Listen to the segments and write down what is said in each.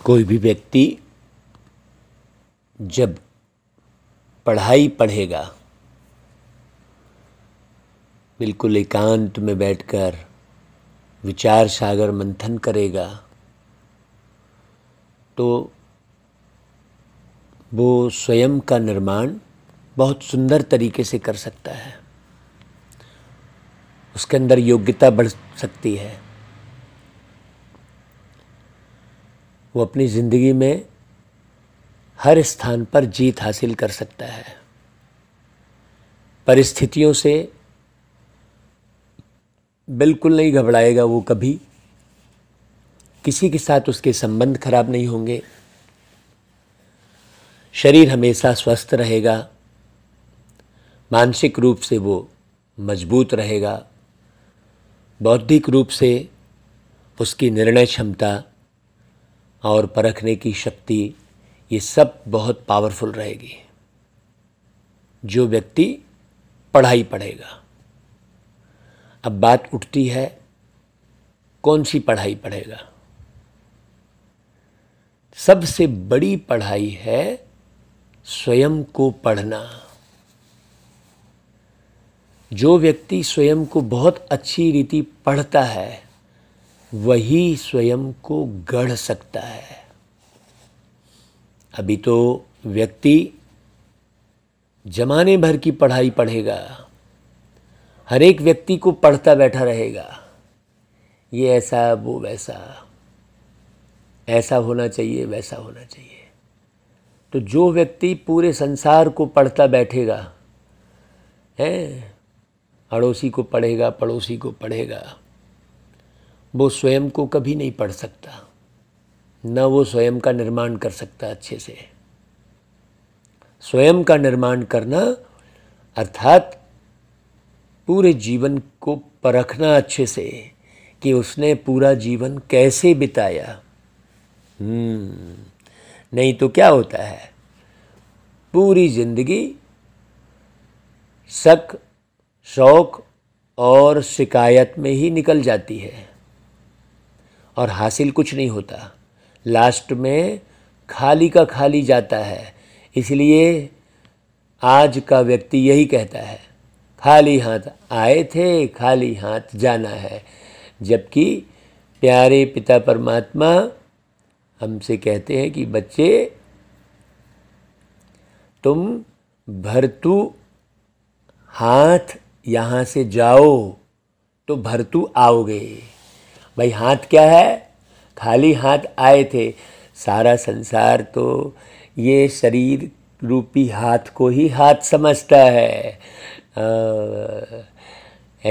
कोई भी व्यक्ति जब पढ़ाई पढ़ेगा, बिल्कुल एकांत में बैठकर विचार सागर मंथन करेगा, तो वो स्वयं का निर्माण बहुत सुंदर तरीके से कर सकता है। उसके अंदर योग्यता बढ़ सकती है। वो अपनी ज़िंदगी में हर स्थान पर जीत हासिल कर सकता है। परिस्थितियों से बिल्कुल नहीं घबराएगा वो कभी। किसी के साथ उसके संबंध खराब नहीं होंगे। शरीर हमेशा स्वस्थ रहेगा। मानसिक रूप से वो मजबूत रहेगा। बौद्धिक रूप से उसकी निर्णय क्षमता और परखने की शक्ति, ये सब बहुत पावरफुल रहेगी। जो व्यक्ति पढ़ाई पढ़ेगा। अब बात उठती है, कौन सी पढ़ाई पढ़ेगा? सबसे बड़ी पढ़ाई है स्वयं को पढ़ना। जो व्यक्ति स्वयं को बहुत अच्छी रीति पढ़ता है, वही स्वयं को गढ़ सकता है। अभी तो व्यक्ति जमाने भर की पढ़ाई पढ़ेगा, हर एक व्यक्ति को पढ़ता बैठा रहेगा। ये ऐसा, वो वैसा, ऐसा होना चाहिए, वैसा होना चाहिए। तो जो व्यक्ति पूरे संसार को पढ़ता बैठेगा, है, अड़ोसी को पढ़ेगा, पड़ोसी को पढ़ेगा, वो स्वयं को कभी नहीं पढ़ सकता। न वो स्वयं का निर्माण कर सकता अच्छे से। स्वयं का निर्माण करना अर्थात पूरे जीवन को परखना अच्छे से कि उसने पूरा जीवन कैसे बिताया। नहीं तो क्या होता है, पूरी जिंदगी शक, शौक और शिकायत में ही निकल जाती है और हासिल कुछ नहीं होता। लास्ट में खाली का खाली जाता है। इसलिए आज का व्यक्ति यही कहता है, खाली हाथ आए थे, खाली हाथ जाना है। जबकि प्यारे पिता परमात्मा हमसे कहते हैं कि बच्चे, तुम भरतू हाथ यहाँ से जाओ तो भरतू आओगे। भाई हाथ क्या है? खाली हाथ आए थे। सारा संसार तो ये शरीर रूपी हाथ को ही हाथ समझता है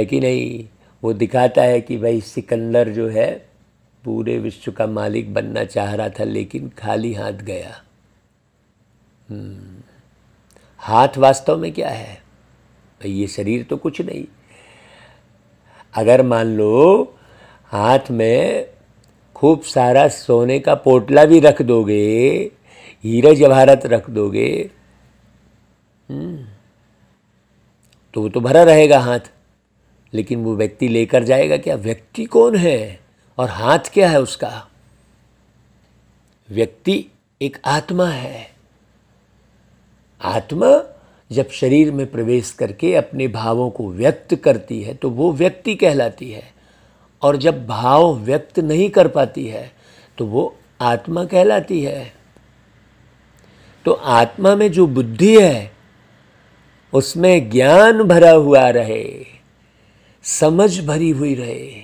कि नहीं? वो दिखाता है कि भाई सिकंदर जो है पूरे विश्व का मालिक बनना चाह रहा था, लेकिन खाली हाथ गया। हाथ वास्तव में क्या है? भाई ये शरीर तो कुछ नहीं। अगर मान लो हाथ में खूब सारा सोने का पोटला भी रख दोगे, हीरे जवाहरात रख दोगे, तो वो तो भरा रहेगा हाथ। लेकिन वो व्यक्ति लेकर जाएगा क्या? व्यक्ति कौन है और हाथ क्या है उसका? व्यक्ति एक आत्मा है। आत्मा जब शरीर में प्रवेश करके अपने भावों को व्यक्त करती है तो वो व्यक्ति कहलाती है, और जब भाव व्यक्त नहीं कर पाती है तो वो आत्मा कहलाती है। तो आत्मा में जो बुद्धि है, उसमें ज्ञान भरा हुआ रहे, समझ भरी हुई रहे।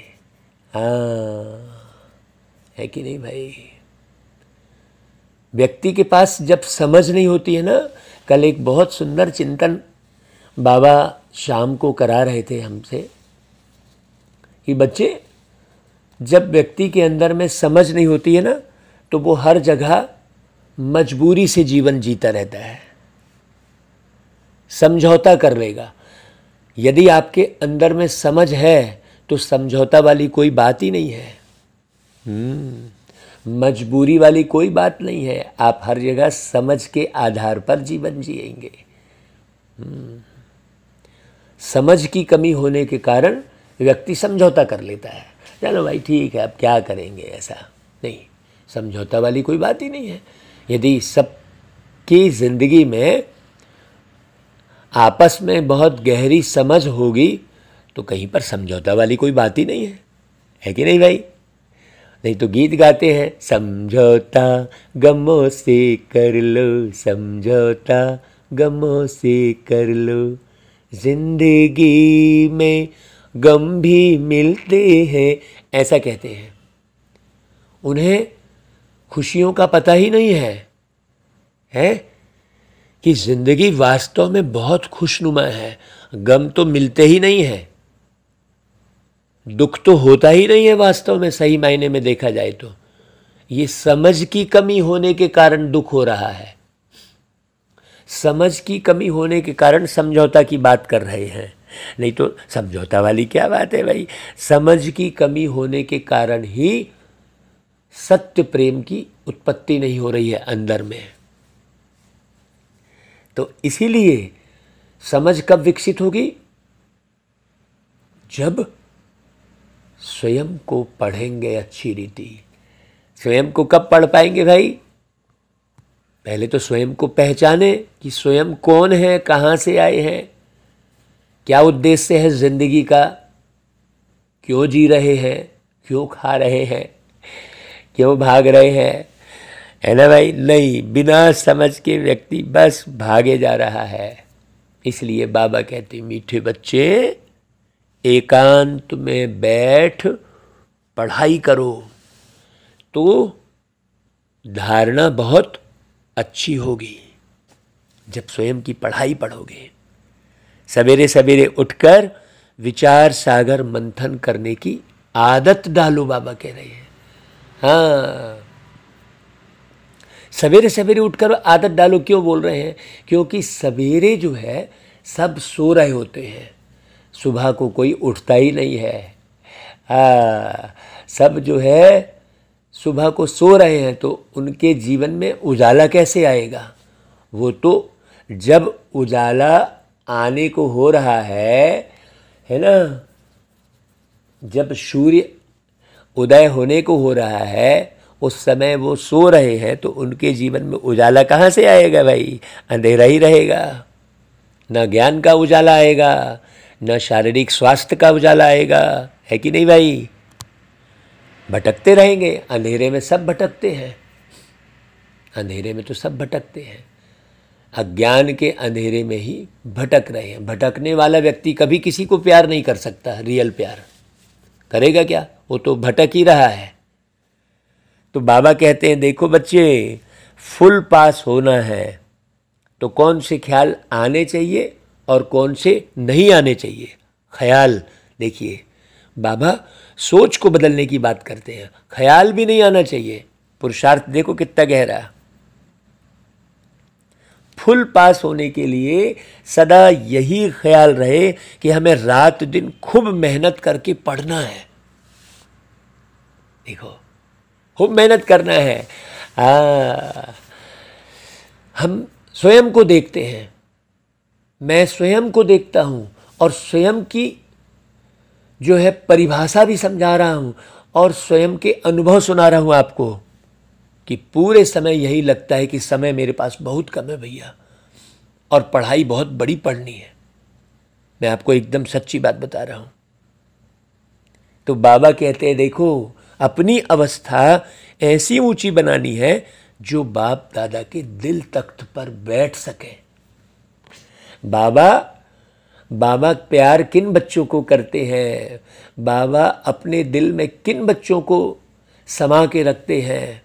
है कि नहीं भाई? व्यक्ति के पास जब समझ नहीं होती है ना, कल एक बहुत सुंदर चिंतन बाबा शाम को करा रहे थे हमसे कि बच्चे, जब व्यक्ति के अंदर में समझ नहीं होती है ना, तो वो हर जगह मजबूरी से जीवन जीता रहता है, समझौता कर लेगा। यदि आपके अंदर में समझ है तो समझौता वाली कोई बात ही नहीं है। मजबूरी वाली कोई बात नहीं है। आप हर जगह समझ के आधार पर जीवन जिएंगे। समझ की कमी होने के कारण व्यक्ति समझौता कर लेता है। चलो भाई ठीक है, अब क्या करेंगे, ऐसा नहीं। समझौता वाली कोई बात ही नहीं है। यदि सबकी ज़िंदगी में आपस में बहुत गहरी समझ होगी तो कहीं पर समझौता वाली कोई बात ही नहीं है कि नहीं भाई? नहीं तो गीत गाते हैं, समझौता गमों से कर लो, समझौता गमों से कर लो, जिंदगी में गम भी मिलते हैं, ऐसा कहते हैं। उन्हें खुशियों का पता ही नहीं है कि जिंदगी वास्तव में बहुत खुशनुमा है, गम तो मिलते ही नहीं है, दुख तो होता ही नहीं है वास्तव में। सही मायने में देखा जाए तो ये समझ की कमी होने के कारण दुख हो रहा है, समझ की कमी होने के कारण समझौता की बात कर रहे हैं। नहीं तो समझौता वाली क्या बात है भाई? समझ की कमी होने के कारण ही सत्य प्रेम की उत्पत्ति नहीं हो रही है अंदर में। तो इसीलिए समझ कब विकसित होगी? जब स्वयं को पढ़ेंगे अच्छी रीति। स्वयं को कब पढ़ पाएंगे भाई? पहले तो स्वयं को पहचाने कि स्वयं कौन है, कहाँ से आए हैं, क्या उद्देश्य है जिंदगी का, क्यों जी रहे हैं, क्यों खा रहे हैं, क्यों भाग रहे हैं, है ना भाई? नहीं, बिना समझ के व्यक्ति बस भागे जा रहा है। इसलिए बाबा कहते मीठे बच्चे एकांत में बैठ पढ़ाई करो तो धारणा बहुत अच्छी होगी। जब स्वयं की पढ़ाई पढ़ोगे, सवेरे सवेरे उठकर विचार सागर मंथन करने की आदत डालो, बाबा कह रहे हैं। हाँ, सवेरे सवेरे उठकर आदत डालो। क्यों बोल रहे हैं? क्योंकि सवेरे जो है सब सो रहे होते हैं, सुबह को कोई उठता ही नहीं है। सब जो है सुबह को सो रहे हैं, तो उनके जीवन में उजाला कैसे आएगा? वो तो जब उजाला आने को हो रहा है ना, जब सूर्य उदय होने को हो रहा है, उस समय वो सो रहे हैं, तो उनके जीवन में उजाला कहाँ से आएगा भाई? अंधेरा ही रहेगा। न ज्ञान का उजाला आएगा, न शारीरिक स्वास्थ्य का उजाला आएगा, है कि नहीं भाई? भटकते रहेंगे। अंधेरे में सब भटकते हैं, अंधेरे में तो सब भटकते हैं। अज्ञान के अंधेरे में ही भटक रहे हैं। भटकने वाला व्यक्ति कभी किसी को प्यार नहीं कर सकता। रियल प्यार करेगा क्या? वो तो भटक ही रहा है। तो बाबा कहते हैं देखो बच्चे, फुल पास होना है तो कौन से ख्याल आने चाहिए और कौन से नहीं आने चाहिए। ख्याल देखिए, बाबा सोच को बदलने की बात करते हैं, ख्याल भी नहीं आना चाहिए। पुरुषार्थ देखो कितना गहरा। फुल पास होने के लिए सदा यही ख्याल रहे कि हमें रात दिन खूब मेहनत करके पढ़ना है। देखो, खूब मेहनत करना है। हम स्वयं को देखते हैं, मैं स्वयं को देखता हूं और स्वयं की जो है परिभाषा भी समझा रहा हूं और स्वयं के अनुभव सुना रहा हूं आपको कि पूरे समय यही लगता है कि समय मेरे पास बहुत कम है भैया, और पढ़ाई बहुत बड़ी पढ़नी है। मैं आपको एकदम सच्ची बात बता रहा हूं। तो बाबा कहते हैं देखो, अपनी अवस्था ऐसी ऊंची बनानी है जो बाप दादा के दिल तख्त पर बैठ सके। बाबा प्यार किन बच्चों को करते हैं, बाबा अपने दिल में किन बच्चों को समा के रखते हैं,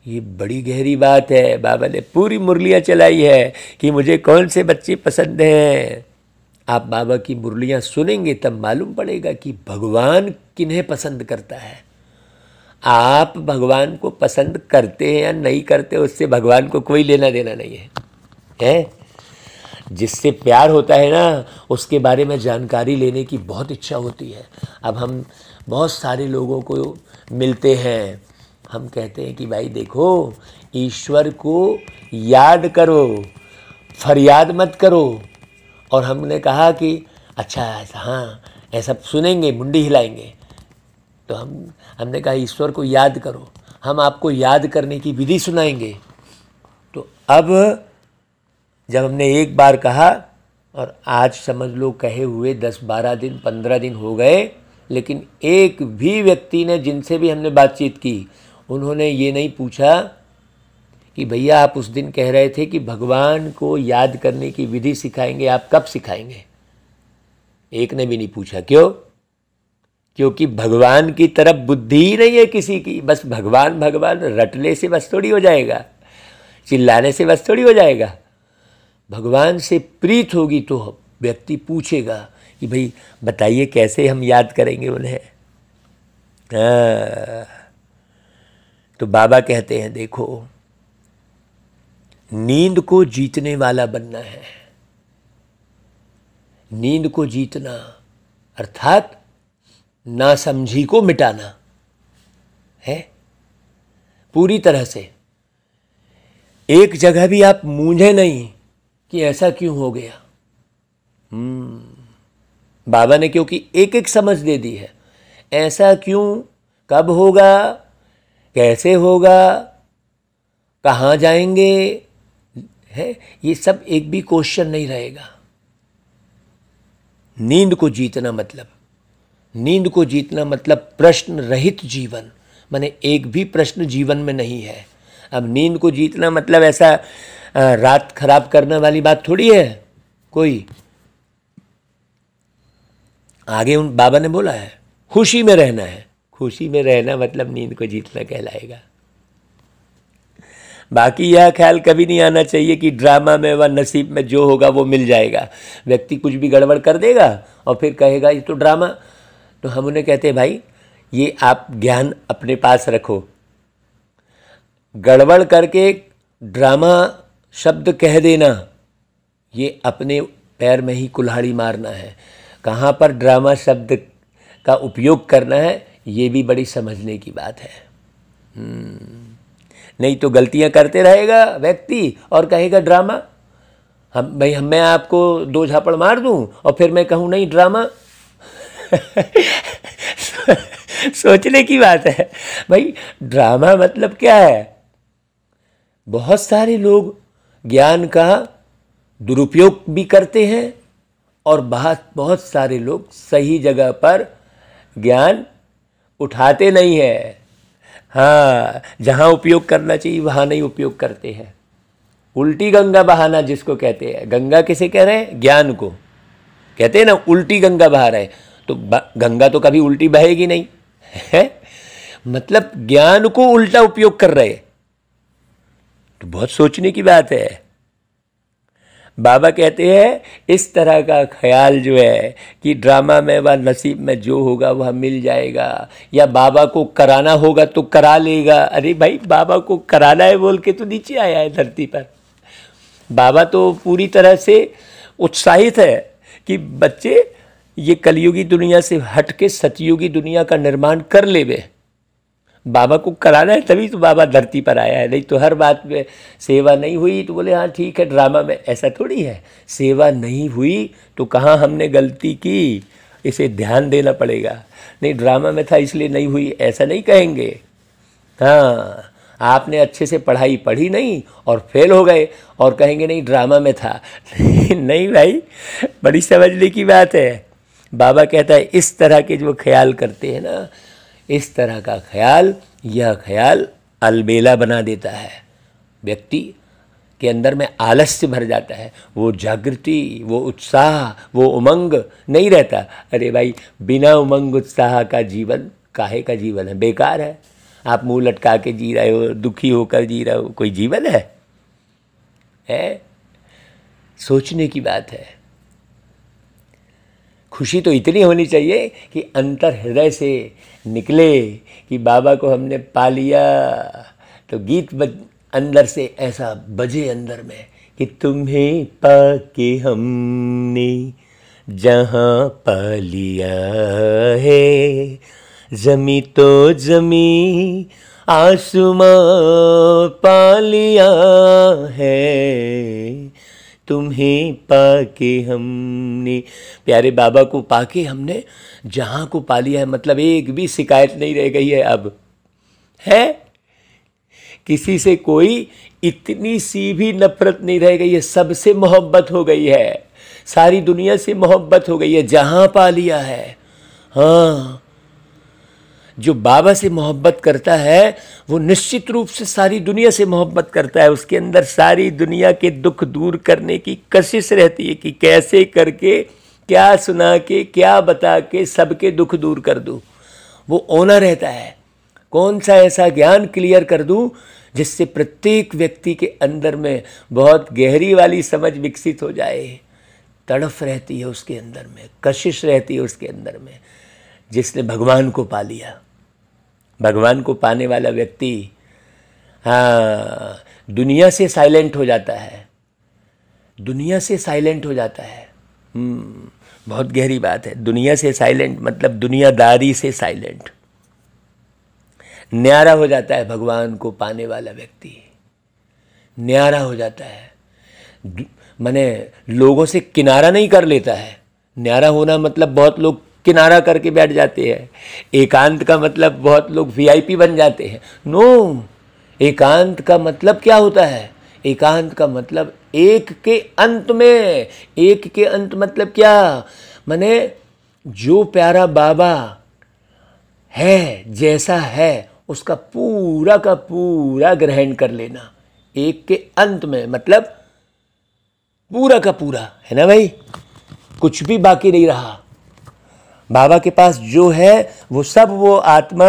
ये बड़ी गहरी बात है। बाबा ने पूरी मुरलियाँ चलाई है कि मुझे कौन से बच्चे पसंद हैं। आप बाबा की मुरलियाँ सुनेंगे तब मालूम पड़ेगा कि भगवान किन्हें पसंद करता है। आप भगवान को पसंद करते हैं या नहीं करते, उससे भगवान को कोई लेना देना नहीं है। जिससे प्यार होता है ना, उसके बारे में जानकारी लेने की बहुत इच्छा होती है। अब हम बहुत सारे लोगों को मिलते हैं, हम कहते हैं कि भाई देखो, ईश्वर को याद करो, फरियाद मत करो। और हमने कहा कि अच्छा ऐसा, हाँ ऐसा सुनेंगे, मुंडी हिलाएंगे। तो हमने कहा ईश्वर को याद करो। हम आपको याद करने की विधि सुनाएंगे। तो अब जब हमने एक बार कहा और आज समझ लो कहे हुए 10-12 दिन 15 दिन हो गए, लेकिन एक भी व्यक्ति ने, जिनसे भी हमने बातचीत की, उन्होंने ये नहीं पूछा कि भैया आप उस दिन कह रहे थे कि भगवान को याद करने की विधि सिखाएंगे, आप कब सिखाएंगे। एक ने भी नहीं पूछा। क्यों? क्योंकि भगवान की तरफ बुद्धि ही नहीं है किसी की। बस भगवान भगवान रटने से बस थोड़ी हो जाएगा, चिल्लाने से बस थोड़ी हो जाएगा। भगवान से प्रीत होगी तो व्यक्ति पूछेगा कि भाई बताइए कैसे हम याद करेंगे उन्हें। तो बाबा कहते हैं देखो, नींद को जीतने वाला बनना है। नींद को जीतना अर्थात नासमझी को मिटाना है पूरी तरह से। एक जगह भी आप मूंझे नहीं कि ऐसा क्यों हो गया। बाबा ने क्योंकि एक एक समझ दे दी है, ऐसा क्यों, कब होगा, कैसे होगा, कहाँ जाएंगे, है ये सब एक भी क्वेश्चन नहीं रहेगा। नींद को जीतना मतलब, नींद को जीतना मतलब प्रश्न रहित जीवन, माने एक भी प्रश्न जीवन में नहीं है। अब नींद को जीतना मतलब ऐसा रात खराब करने वाली बात थोड़ी है कोई। आगे उन बाबा ने बोला है खुशी में रहना है। खुशी में रहना मतलब नींद को जीतना कहलाएगा। बाकी यह ख्याल कभी नहीं आना चाहिए कि ड्रामा में व नसीब में जो होगा वो मिल जाएगा। व्यक्ति कुछ भी गड़बड़ कर देगा और फिर कहेगा ये तो ड्रामा। तो हम उन्हें कहते हैं भाई ये आप ज्ञान अपने पास रखो। गड़बड़ करके ड्रामा शब्द कह देना ये अपने पैर में ही कुल्हाड़ी मारना है। कहाँ पर ड्रामा शब्द का उपयोग करना है ये भी बड़ी समझने की बात है। नहीं तो गलतियां करते रहेगा व्यक्ति और कहेगा ड्रामा। मैं आपको 2 झापड़ मार दूं और फिर मैं कहूं नहीं ड्रामा। सोचने की बात है भाई, ड्रामा मतलब क्या है। बहुत सारे लोग ज्ञान का दुरुपयोग भी करते हैं और बहुत सारे लोग सही जगह पर ज्ञान उठाते नहीं है। हाँ, जहाँ उपयोग करना चाहिए वहाँ नहीं उपयोग करते हैं। उल्टी गंगा बहाना जिसको कहते हैं। गंगा किसे कह रहे हैं? ज्ञान को कहते हैं ना, उल्टी गंगा बहा रहे। तो गंगा तो कभी उल्टी बहेगी नहीं है, मतलब ज्ञान को उल्टा उपयोग कर रहे। तो बहुत सोचने की बात है। बाबा कहते हैं इस तरह का ख्याल जो है कि ड्रामा में व नसीब में जो होगा वह मिल जाएगा, या बाबा को कराना होगा तो करा लेगा। अरे भाई, बाबा को कराना है बोल के तो नीचे आया है धरती पर। बाबा तो पूरी तरह से उत्साहित है कि बच्चे ये कलयुगी दुनिया से हट के सतयुगी दुनिया का निर्माण कर लेवे। बाबा को कराना है तभी तो बाबा धरती पर आया है। नहीं तो हर बात में सेवा नहीं हुई तो बोले हाँ ठीक है ड्रामा में। ऐसा थोड़ी है। सेवा नहीं हुई तो कहाँ हमने गलती की, इसे ध्यान देना पड़ेगा। नहीं ड्रामा में था इसलिए नहीं हुई ऐसा नहीं कहेंगे। हाँ, आपने अच्छे से पढ़ाई पढ़ी नहीं और फेल हो गए और कहेंगे नहीं ड्रामा में था। नहीं भाई, बड़ी समझने की बात है। बाबा कहता है इस तरह के जो ख्याल करते हैं ना, इस तरह का ख्याल, यह ख्याल अलबेला बना देता है। व्यक्ति के अंदर में आलस्य भर जाता है। वो जागृति, वो उत्साह, वो उमंग नहीं रहता। अरे भाई, बिना उमंग उत्साह का जीवन काहे का जीवन है? बेकार है। आप मुंह लटका के जी रहे हो, दुखी होकर जी रहे हो, कोई जीवन है? सोचने की बात है। खुशी तो इतनी होनी चाहिए कि अंतर हृदय से निकले कि बाबा को हमने पा लिया। तो गीत अंदर से ऐसा बजे अंदर में कि तुम्हें पाके हमने जहाँ पा लिया है, जमी तो जमी आसमां पा लिया है, तुम्हें पाके हमने। प्यारे बाबा को पाके हमने जहाँ को पा लिया है, मतलब एक भी शिकायत नहीं रह गई है अब, है? किसी से कोई इतनी सी भी नफरत नहीं रह गई है, सबसे मोहब्बत हो गई है, सारी दुनिया से मोहब्बत हो गई है, जहां पा लिया है। हाँ, जो बाबा से मोहब्बत करता है वो निश्चित रूप से सारी दुनिया से मोहब्बत करता है। उसके अंदर सारी दुनिया के दुख दूर करने की कशिश रहती है कि कैसे करके, क्या सुना के, क्या बता के सबके दुख दूर कर दूं। वो ओना रहता है, कौन सा ऐसा ज्ञान क्लियर कर दूं जिससे प्रत्येक व्यक्ति के अंदर में बहुत गहरी वाली समझ विकसित हो जाए। तड़फ रहती है उसके अंदर में, कशिश रहती है उसके अंदर में। जिसने भगवान को पा लिया, भगवान को पाने वाला व्यक्ति हाँ दुनिया से साइलेंट हो जाता है, दुनिया से साइलेंट हो जाता है। बहुत गहरी बात है। दुनिया से साइलेंट मतलब दुनियादारी से साइलेंट, न्यारा हो जाता है। भगवान को पाने वाला व्यक्ति न्यारा हो जाता है, माने लोगों से किनारा नहीं कर लेता है। न्यारा होना मतलब बहुत लोग किनारा करके बैठ जाते हैं। एकांत का मतलब बहुत लोग वीआईपी बन जाते हैं। नो, एकांत का मतलब क्या होता है? एकांत का मतलब एक के अंत में। एक के अंत मतलब क्या? माने जो प्यारा बाबा है, जैसा है, उसका पूरा का पूरा ग्रहण कर लेना। एक के अंत में मतलब पूरा का पूरा, है ना भाई? कुछ भी बाकी नहीं रहा। बाबा के पास जो है वो सब वो आत्मा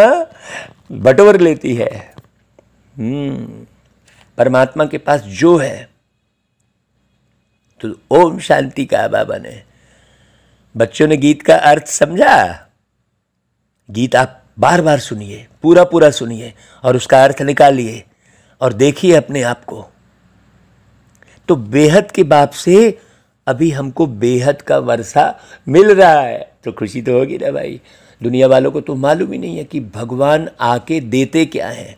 बटोर लेती है। परमात्मा के पास जो है, तो ओम शांति कहा बाबा ने। बच्चों ने गीत का अर्थ समझा? गीत आप बार बार सुनिए, पूरा पूरा सुनिए और उसका अर्थ निकालिए और देखिए अपने आप को। तो बेहद के बाप से अभी हमको बेहद का वर्षा मिल रहा है, तो खुशी तो होगी ना भाई। दुनिया वालों को तो मालूम ही नहीं है कि भगवान आके देते क्या है।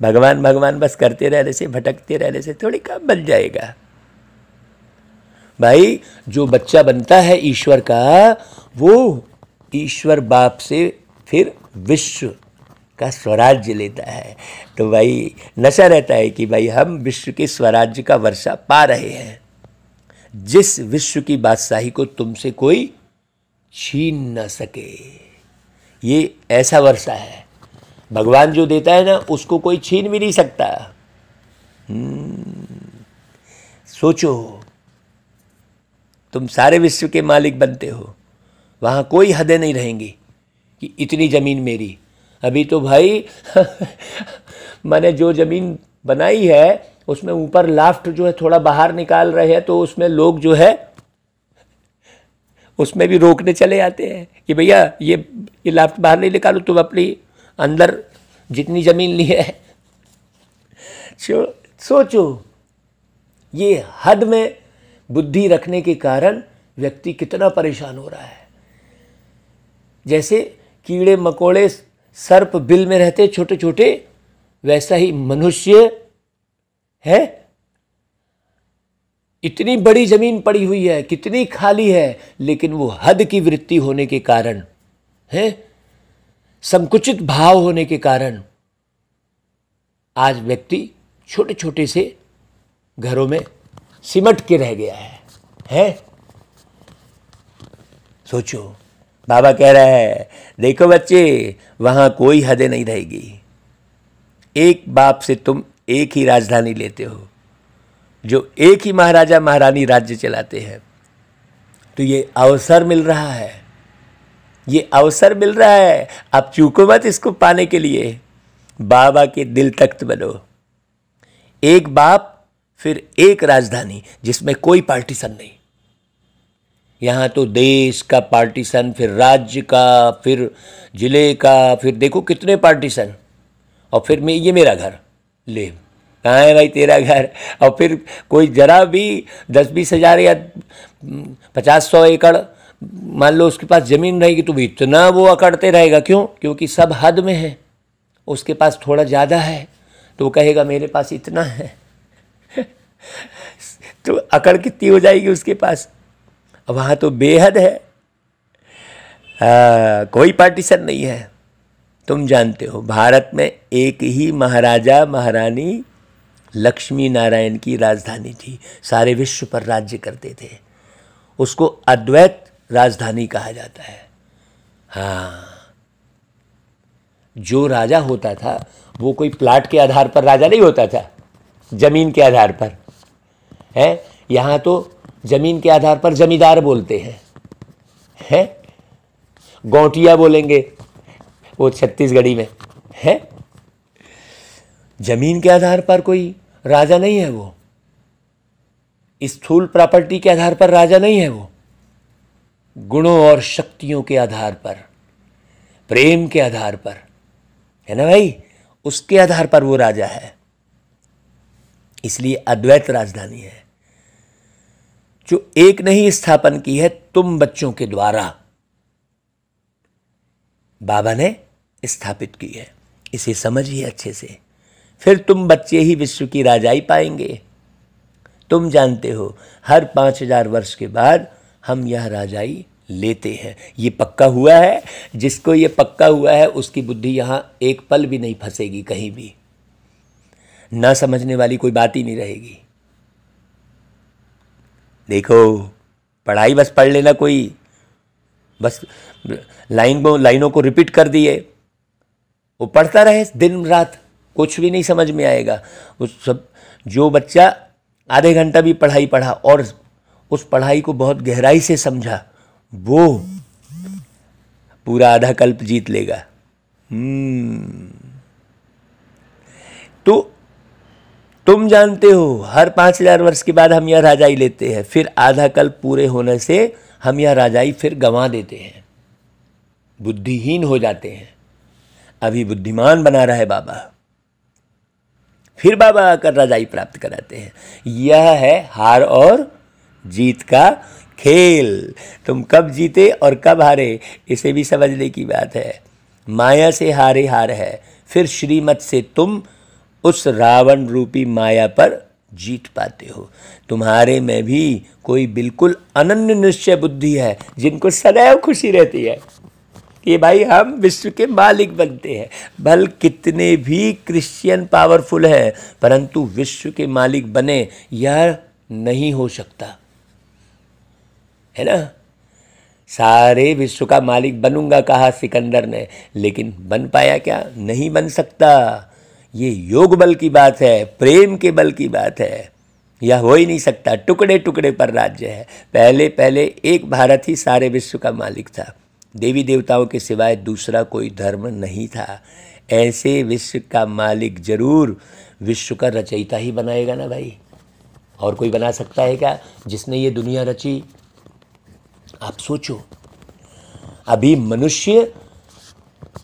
भगवान भगवान बस करते रहने से, भटकते रहने से थोड़ी काम बन जाएगा भाई। जो बच्चा बनता है ईश्वर का, वो ईश्वर बाप से फिर विश्व का स्वराज्य लेता है। तो भाई नशा रहता है कि भाई हम विश्व के स्वराज्य का वर्षा पा रहे हैं। जिस विश्व की बादशाही को तुमसे कोई छीन न सके, ये ऐसा वर्षा है। भगवान जो देता है ना, उसको कोई छीन भी नहीं सकता। सोचो, तुम सारे विश्व के मालिक बनते हो, वहां कोई हदें नहीं रहेंगी कि इतनी जमीन मेरी। अभी तो भाई मैंने जो जमीन बनाई है उसमें ऊपर लाफ्ट जो है थोड़ा बाहर निकाल रहे हैं, तो उसमें लोग जो है उसमें भी रोकने चले आते हैं कि भैया ये लाफ्ट बाहर नहीं निकालो, तुम अपनी अंदर जितनी जमीन ली है। सोचो, ये हद में बुद्धि रखने के कारण व्यक्ति कितना परेशान हो रहा है। जैसे कीड़े मकोड़े सर्प बिल में रहते छोटे छोटे, वैसा ही मनुष्य है। इतनी बड़ी जमीन पड़ी हुई है, कितनी खाली है, लेकिन वो हद की वृत्ति होने के कारण है, संकुचित भाव होने के कारण आज व्यक्ति छोटे छोटे से घरों में सिमट के रह गया है? सोचो, बाबा कह रहा है देखो बच्चे, वहां कोई हदें नहीं रहेगी। एक बाप से तुम एक ही राजधानी लेते हो, जो एक ही महाराजा महारानी राज्य चलाते हैं। तो ये अवसर मिल रहा है, ये अवसर मिल रहा है। आप चूको मत इसको पाने के लिए। बाबा के दिल तख्त बनो। एक बाप फिर एक राजधानी, जिसमें कोई पार्टीशन नहीं। यहाँ तो देश का पार्टीशन, फिर राज्य का, फिर जिले का, फिर देखो कितने पार्टीशन। और फिर ये मेरा घर, ले कहाँ है भाई तेरा घर? और फिर कोई जरा भी 10-20 हज़ार या 50-100 एकड़ मान लो उसके पास ज़मीन रहेगी, तो भी इतना वो अकड़ते रहेगा। क्यों? क्योंकि सब हद में है। उसके पास थोड़ा ज़्यादा है तो वो कहेगा मेरे पास इतना है। तो अकड़ कितनी हो जाएगी उसके पास। वहाँ तो बेहद है, कोई पार्टीशन नहीं है। तुम जानते हो भारत में एक ही महाराजा महारानी लक्ष्मी नारायण की राजधानी थी, सारे विश्व पर राज्य करते थे। उसको अद्वैत राजधानी कहा जाता है। हाँ, जो राजा होता था वो कोई प्लाट के आधार पर राजा नहीं होता था, जमीन के आधार पर है। यहाँ तो जमीन के आधार पर जमींदार बोलते हैं, गौटिया बोलेंगे वो छत्तीसगढ़ी में है। जमीन के आधार पर कोई राजा नहीं है, वो स्थूल प्रॉपर्टी के आधार पर राजा नहीं है, वो गुणों और शक्तियों के आधार पर, प्रेम के आधार पर, है ना भाई, उसके आधार पर वो राजा है। इसलिए अद्वैत राजधानी है, जो एक नहीं स्थापन की है, तुम बच्चों के द्वारा बाबा ने स्थापित की है। इसे समझिए अच्छे से, फिर तुम बच्चे ही विश्व की राजाई पाएंगे। तुम जानते हो हर 5000 वर्ष के बाद हम यह राजाई लेते हैं। ये पक्का हुआ है, जिसको ये पक्का हुआ है उसकी बुद्धि यहाँ एक पल भी नहीं फंसेगी, कहीं भी ना समझने वाली कोई बात ही नहीं रहेगी। देखो, पढ़ाई बस पढ़ लेना, कोई बस लाइनों को रिपीट कर दिए, वो पढ़ता रहे दिन रात, कुछ भी नहीं समझ में आएगा। उस सब जो बच्चा आधे घंटा भी पढ़ाई पढ़ा और उस पढ़ाई को बहुत गहराई से समझा, वो पूरा आधा कल्प जीत लेगा। तो तुम जानते हो हर 5000 वर्ष के बाद हम यह राजाई लेते हैं, फिर आधा कल्प पूरे होने से हम यह राजाई फिर गंवा देते हैं, बुद्धिहीन हो जाते हैं। अभी बुद्धिमान बना रहा है बाबा, फिर बाबा आकर राजाई प्राप्त कराते हैं। यह है हार और जीत का खेल। तुम कब जीते और कब हारे, इसे भी समझने की बात है। माया से हारे हार है, फिर श्रीमत से तुम उस रावण रूपी माया पर जीत पाते हो। तुम्हारे में भी कोई बिल्कुल अनन्य निश्चय बुद्धि है, जिनको सदैव खुशी रहती है कि भाई हम विश्व के मालिक बनते हैं। भल कितने भी क्रिश्चियन पावरफुल हैं, परंतु विश्व के मालिक बने, यह नहीं हो सकता, है ना। सारे विश्व का मालिक बनूंगा कहा सिकंदर ने, लेकिन बन पाया क्या? नहीं बन सकता। ये योग बल की बात है, प्रेम के बल की बात है, यह हो ही नहीं सकता। टुकड़े टुकड़े पर राज्य है। पहले पहले एक भारत ही सारे विश्व का मालिक था, देवी देवताओं के सिवाय दूसरा कोई धर्म नहीं था। ऐसे विश्व का मालिक जरूर विश्व का रचयिता ही बनाएगा ना भाई, और कोई बना सकता है क्या जिसने ये दुनिया रची? आप सोचो, अभी मनुष्य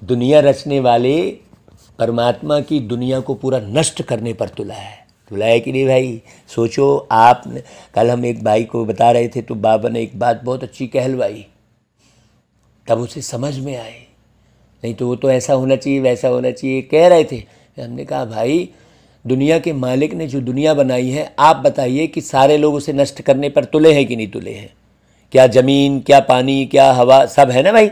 दुनिया रचने वाले परमात्मा की दुनिया को पूरा नष्ट करने पर तुला है कि नहीं भाई? सोचो आप, कल हम एक भाई को बता रहे थे तो बाबा ने एक बात बहुत अच्छी कहलवाई, तब उसे समझ में आए। नहीं तो वो तो ऐसा होना चाहिए वैसा होना चाहिए कह रहे थे। हमने कहा भाई, दुनिया के मालिक ने जो दुनिया बनाई है, आप बताइए कि सारे लोग उसे नष्ट करने पर तुले हैं कि नहीं तुले हैं? क्या ज़मीन, क्या पानी, क्या हवा, सब है ना भाई।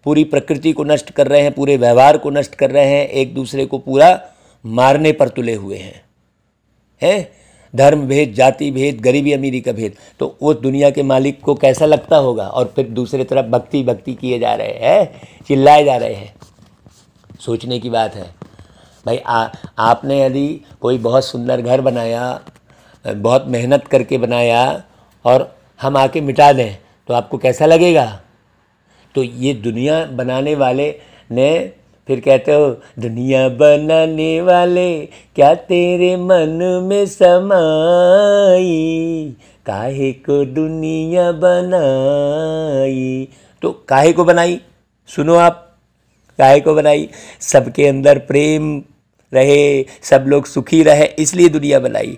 पूरी प्रकृति को नष्ट कर रहे हैं, पूरे व्यवहार को नष्ट कर रहे हैं, एक दूसरे को पूरा मारने पर तुले हुए हैं। धर्म भेद, जाति भेद, गरीबी अमीरी का भेद, तो उस दुनिया के मालिक को कैसा लगता होगा? और फिर दूसरी तरफ भक्ति भक्ति किए जा रहे हैं, चिल्लाए जा रहे हैं। सोचने की बात है भाई। आपने यदि कोई बहुत सुंदर घर बनाया, बहुत मेहनत करके बनाया, और हम आके मिटा दें तो आपको कैसा लगेगा? तो ये दुनिया बनाने वाले ने फिर कहते हो, दुनिया बनाने वाले क्या तेरे मन में समाई, काहे को दुनिया बनाई। तो काहे को बनाई? सुनो आप, काहे को बनाई? सबके अंदर प्रेम रहे, सब लोग सुखी रहे, इसलिए दुनिया बनाई।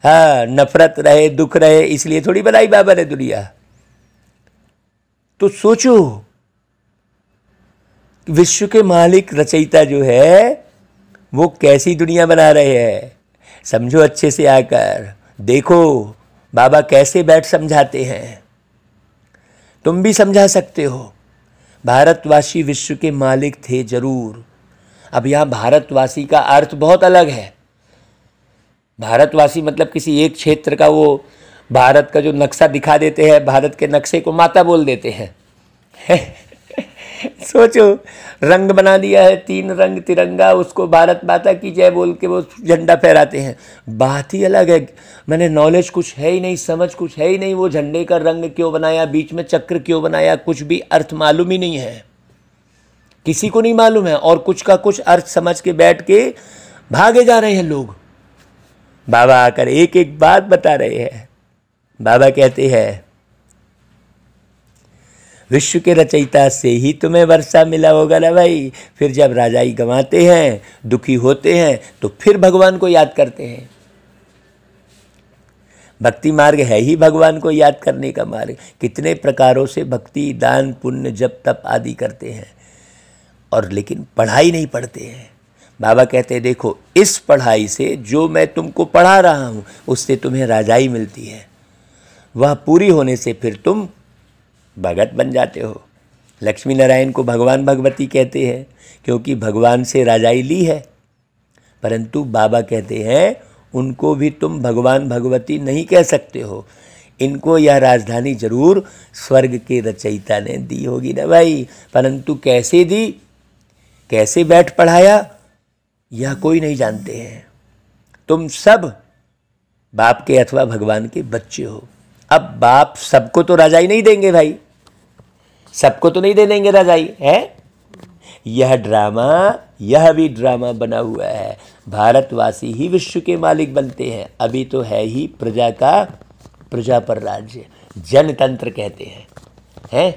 हाँ, नफरत रहे, दुख रहे, इसलिए थोड़ी बनाई बाबा ने दुनिया। तो सोचो, विश्व के मालिक रचयिता जो है वो कैसी दुनिया बना रहे हैं। समझो अच्छे से आकर, देखो बाबा कैसे बैठ समझाते हैं। तुम भी समझा सकते हो। भारतवासी विश्व के मालिक थे जरूर, अब यहाँ भारतवासी का अर्थ बहुत अलग है। भारतवासी मतलब किसी एक क्षेत्र का, वो भारत का जो नक्शा दिखा देते हैं, भारत के नक्शे को माता बोल देते हैं। सोचो, रंग बना दिया है, 3 रंग तिरंगा, उसको भारत माता की जय बोल के वो झंडा फहराते हैं। बात ही अलग है। मैंने नॉलेज कुछ है ही नहीं, समझ कुछ है ही नहीं, वो झंडे का रंग क्यों बनाया, बीच में चक्र क्यों बनाया, कुछ भी अर्थ मालूम ही नहीं है, किसी को नहीं मालूम है। और कुछ का कुछ अर्थ समझ के बैठ के भागे जा रहे हैं लोग। बाबा आकर एक एक बात बता रहे हैं। बाबा कहते हैं, विश्व के रचयिता से ही तुम्हें वर्षा मिला होगा ना भाई। फिर जब राजाई गंवाते हैं, दुखी होते हैं, तो फिर भगवान को याद करते हैं। भक्ति मार्ग है ही भगवान को याद करने का मार्ग। कितने प्रकारों से भक्ति, दान, पुण्य, जप, तप आदि करते हैं, और लेकिन पढ़ाई नहीं पढ़ते हैं। बाबा कहते हैं, देखो इस पढ़ाई से जो मैं तुमको पढ़ा रहा हूँ, उससे तुम्हें राजाई मिलती है। वह पूरी होने से फिर तुम भगत बन जाते हो। लक्ष्मी नारायण को भगवान भगवती कहते हैं, क्योंकि भगवान से राजाई ली है। परंतु बाबा कहते हैं, उनको भी तुम भगवान भगवती नहीं कह सकते हो। इनको यह राजधानी जरूर स्वर्ग के रचयिता ने दी होगी ना भाई, परंतु कैसे दी, कैसे बैठ पढ़ाया, यह कोई नहीं जानते हैं। तुम सब बाप के अथवा भगवान के बच्चे हो। अब बाप सबको तो राजाई नहीं देंगे भाई, सबको तो नहीं दे देंगे राजाई है। यह ड्रामा, यह भी ड्रामा बना हुआ है। भारतवासी ही विश्व के मालिक बनते हैं। अभी तो है ही प्रजा का, प्रजा पर राज्य, जनतंत्र कहते हैं,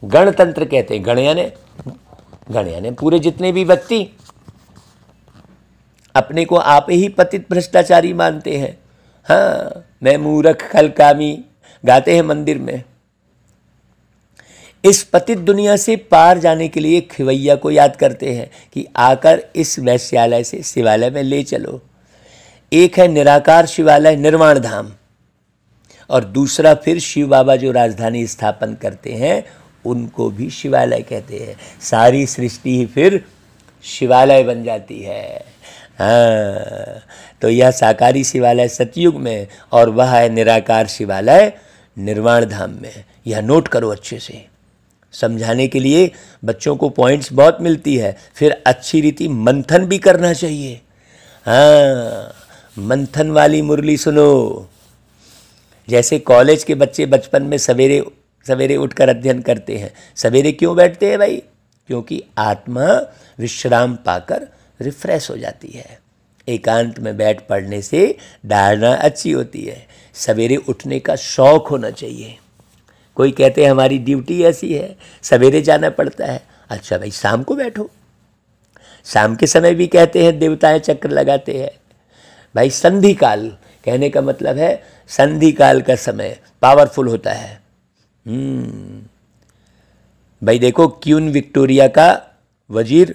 गणतंत्र कहते हैं। गण यानी पूरे जितने भी व्यक्ति अपने को आप ही पतित भ्रष्टाचारी मानते हैं। हाँ, मैं मूर्ख खल कामी गाते हैं मंदिर में। इस पतित दुनिया से पार जाने के लिए खिवैया को याद करते हैं कि आकर इस वैश्यालय से शिवालय में ले चलो। एक है निराकार शिवालय निर्वाण धाम, और दूसरा फिर शिव बाबा जो राजधानी स्थापन करते हैं, उनको भी शिवालय कहते हैं। सारी सृष्टि ही फिर शिवालय बन जाती है। हाँ, तो यह साकारी शिवालय सतयुग में, और वह है निराकार शिवालय निर्वाण धाम में। यह नोट करो अच्छे से। समझाने के लिए बच्चों को पॉइंट्स बहुत मिलती है, फिर अच्छी रीति मंथन भी करना चाहिए। हाँ, मंथन वाली मुरली सुनो। जैसे कॉलेज के बच्चे बचपन में सवेरे सवेरे उठकर अध्ययन करते हैं। सवेरे क्यों बैठते हैं भाई? क्योंकि आत्मा विश्राम पाकर रिफ्रेश हो जाती है। एकांत में बैठ पढ़ने से धारणा अच्छी होती है। सवेरे उठने का शौक होना चाहिए। कोई कहते हैं हमारी ड्यूटी ऐसी है, सवेरे जाना पड़ता है। अच्छा भाई, शाम को बैठो। शाम के समय भी कहते हैं देवताएं चक्र लगाते हैं। भाई संधि काल कहने का मतलब है संधि काल का समय पावरफुल होता है। भाई देखो, क्वीन विक्टोरिया का वजीर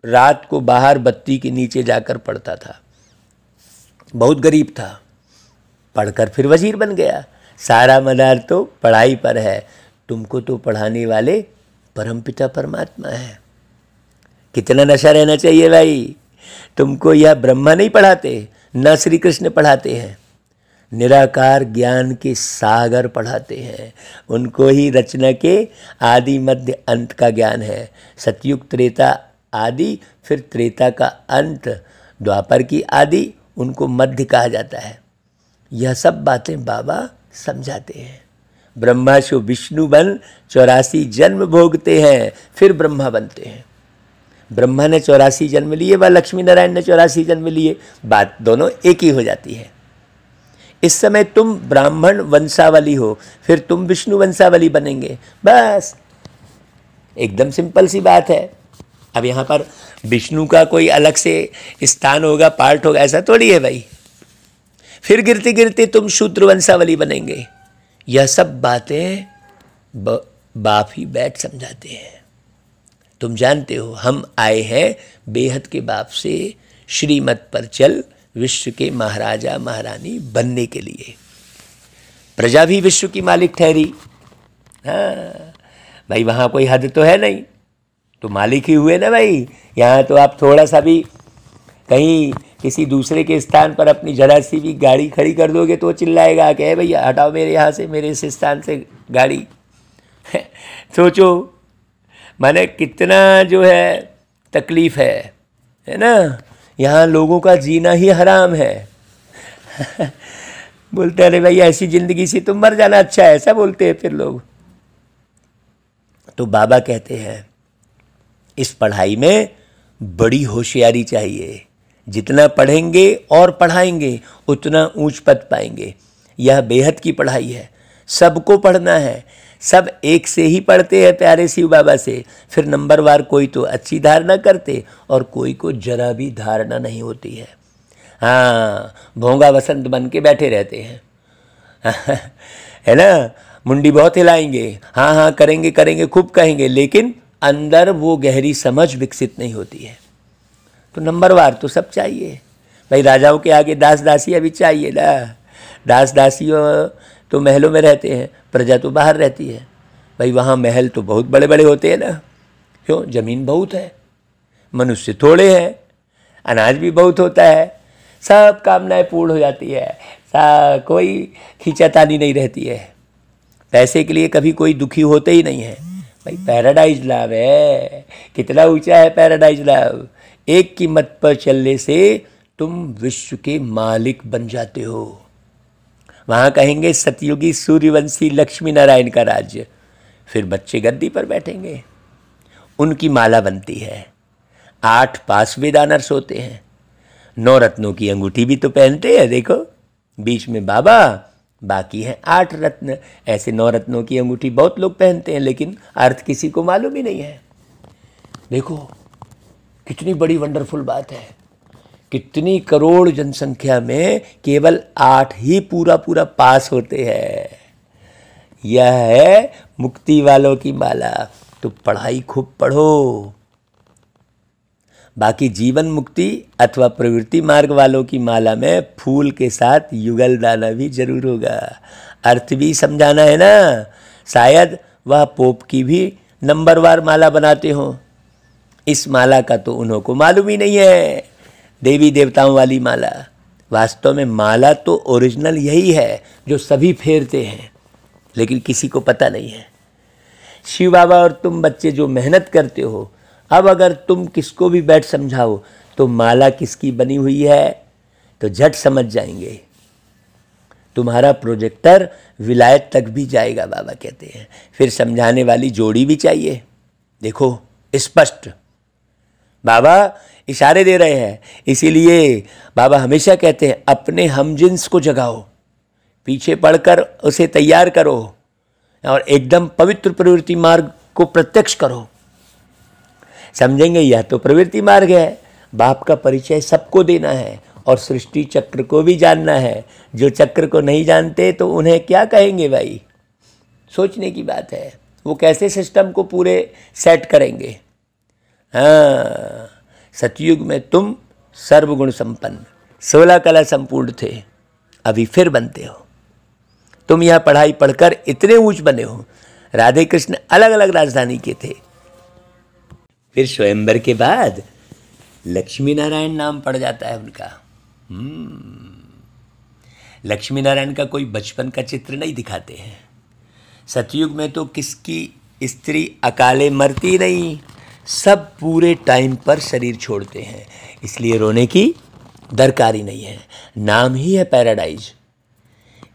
रात को बाहर बत्ती के नीचे जाकर पढ़ता था। बहुत गरीब था, पढ़कर फिर वजीर बन गया। सारा मदार तो पढ़ाई पर है। तुमको तो पढ़ाने वाले परमपिता परमात्मा है। कितना नशा रहना चाहिए भाई। तुमको यह ब्रह्मा नहीं पढ़ाते, न श्री कृष्ण पढ़ाते हैं। निराकार ज्ञान के सागर पढ़ाते हैं। उनको ही रचना के आदि मध्य अंत का ज्ञान है। सतयुग त्रेता आदि, फिर त्रेता का अंत, द्वापर की आदि, उनको मध्य कहा जाता है। यह सब बातें बाबा समझाते हैं। ब्रह्मा शो विष्णु बन 84 जन्म भोगते हैं, फिर ब्रह्मा बनते हैं। ब्रह्मा ने 84 जन्म लिए, व लक्ष्मी नारायण ने 84 जन्म लिए। बात दोनों एक ही हो जाती है। इस समय तुम ब्राह्मण वंशावली हो, फिर तुम विष्णु वंशावली बनेंगे। बस एकदम सिंपल सी बात है। अब यहाँ पर विष्णु का कोई अलग से स्थान होगा, पार्ट होगा, ऐसा थोड़ी है भाई। फिर गिरते गिरते तुम शूद्र वंशावली बनेंगे। यह सब बातें बाप ही बैठ समझाते हैं। तुम जानते हो हम आए हैं बेहद के बाप से श्रीमत पर चल विश्व के महाराजा महारानी बनने के लिए। प्रजा भी विश्व की मालिक ठहरी। हाँ भाई, वहाँ कोई हद तो है नहीं। तो मालिक ही हुए ना भाई। यहाँ तो आप थोड़ा सा भी कहीं किसी दूसरे के स्थान पर अपनी जरा सी भी गाड़ी खड़ी कर दोगे तो चिल्लाएगा कि भैया हटाओ मेरे यहाँ से, मेरे इस स्थान से गाड़ी। सोचो माने कितना जो है तकलीफ़ है ना। यहाँ लोगों का जीना ही हराम है। बोलते अरे भाई ऐसी ज़िंदगी से तो मर जाना अच्छा है, ऐसा बोलते हैं फिर लोग। तो बाबा कहते हैं इस पढ़ाई में बड़ी होशियारी चाहिए। जितना पढ़ेंगे और पढ़ाएंगे उतना ऊंच पद पाएंगे। यह बेहद की पढ़ाई है, सबको पढ़ना है। सब एक से ही पढ़ते हैं प्यारे शिव बाबा से, फिर नंबरवार कोई तो अच्छी धारणा करते और कोई को जरा भी धारणा नहीं होती है। हाँ, भोंगा वसंत बन के बैठे रहते हैं। है ना, मुंडी बहुत हिलाएंगे, हाँ हाँ करेंगे करेंगे खूब कहेंगे, लेकिन अंदर वो गहरी समझ विकसित नहीं होती है। तो नंबरवार तो सब चाहिए भाई। राजाओं के आगे दास दासियाँ भी चाहिए ना। दास दासियों तो महलों में रहते हैं, प्रजा तो बाहर रहती है भाई। वहाँ महल तो बहुत बड़े बड़े होते हैं ना, क्यों? ज़मीन बहुत है, मनुष्य थोड़े हैं, अनाज भी बहुत होता है, सब कामनाएं पूर्ण हो जाती है, कोई खींचातानी नहीं रहती है। पैसे के लिए कभी कोई दुखी होते ही नहीं है भाई। पैराडाइज लाभ है, कितना ऊंचा है पैराडाइज लाभ। एक की मत पर चलने से तुम विश्व के मालिक बन जाते हो। वहाँ कहेंगे सतयुगी सूर्यवंशी लक्ष्मी नारायण का राज्य। फिर बच्चे गद्दी पर बैठेंगे, उनकी माला बनती है। 8 पास वेदानर्स होते हैं, 9 रत्नों की अंगूठी भी तो पहनते हैं। देखो बीच में बाबा, बाकी हैं 8 रत्न। ऐसे 9 रत्नों की अंगूठी बहुत लोग पहनते हैं, लेकिन अर्थ किसी को मालूम ही नहीं है। देखो कितनी बड़ी वंडरफुल बात है। कितनी करोड़ जनसंख्या में केवल 8 ही पूरा पूरा पास होते हैं। यह है मुक्ति वालों की माला। तो पढ़ाई खूब पढ़ो। बाकी जीवन मुक्ति अथवा प्रवृत्ति मार्ग वालों की माला में फूल के साथ युगल दाना भी जरूर होगा। अर्थ भी समझाना है ना। शायद वह पोप की भी नंबरवार माला बनाते हों। इस माला का तो उन्हों को मालूम ही नहीं है, देवी देवताओं वाली माला। वास्तव में माला तो ओरिजिनल यही है जो सभी फेरते हैं, लेकिन किसी को पता नहीं है। शिव बाबा और तुम बच्चे जो मेहनत करते हो, अब अगर तुम किसको भी बैठ समझाओ तो माला किसकी बनी हुई है तो झट समझ जाएंगे। तुम्हारा प्रोजेक्टर विलायत तक भी जाएगा, बाबा कहते हैं। फिर समझाने वाली जोड़ी भी चाहिए। देखो स्पष्ट बाबा इशारे दे रहे हैं। इसीलिए बाबा हमेशा कहते हैं अपने हमजिन्स को जगाओ, पीछे पढ़कर उसे तैयार करो और एकदम पवित्र प्रवृत्ति मार्ग को प्रत्यक्ष करो। समझेंगे यह तो प्रवृत्ति मार्ग है। बाप का परिचय सबको देना है और सृष्टि चक्र को भी जानना है। जो चक्र को नहीं जानते तो उन्हें क्या कहेंगे भाई? सोचने की बात है। वो कैसे सिस्टम को पूरे सेट करेंगे? हाँ, सतयुग में तुम सर्वगुण संपन्न 16 कला संपूर्ण थे, अभी फिर बनते हो। तुम यह पढ़ाई पढ़कर इतने ऊंच बने हो। राधे कृष्ण अलग अलग राजधानी के थे। फिर स्वयंवर के बाद लक्ष्मी नारायण नाम पड़ जाता है उनका। लक्ष्मी नारायण का कोई बचपन का चित्र नहीं दिखाते हैं। सतयुग में तो किसकी स्त्री अकाले मरती नहीं, सब पूरे टाइम पर शरीर छोड़ते हैं, इसलिए रोने की दरकार ही नहीं है। नाम ही है पैराडाइज।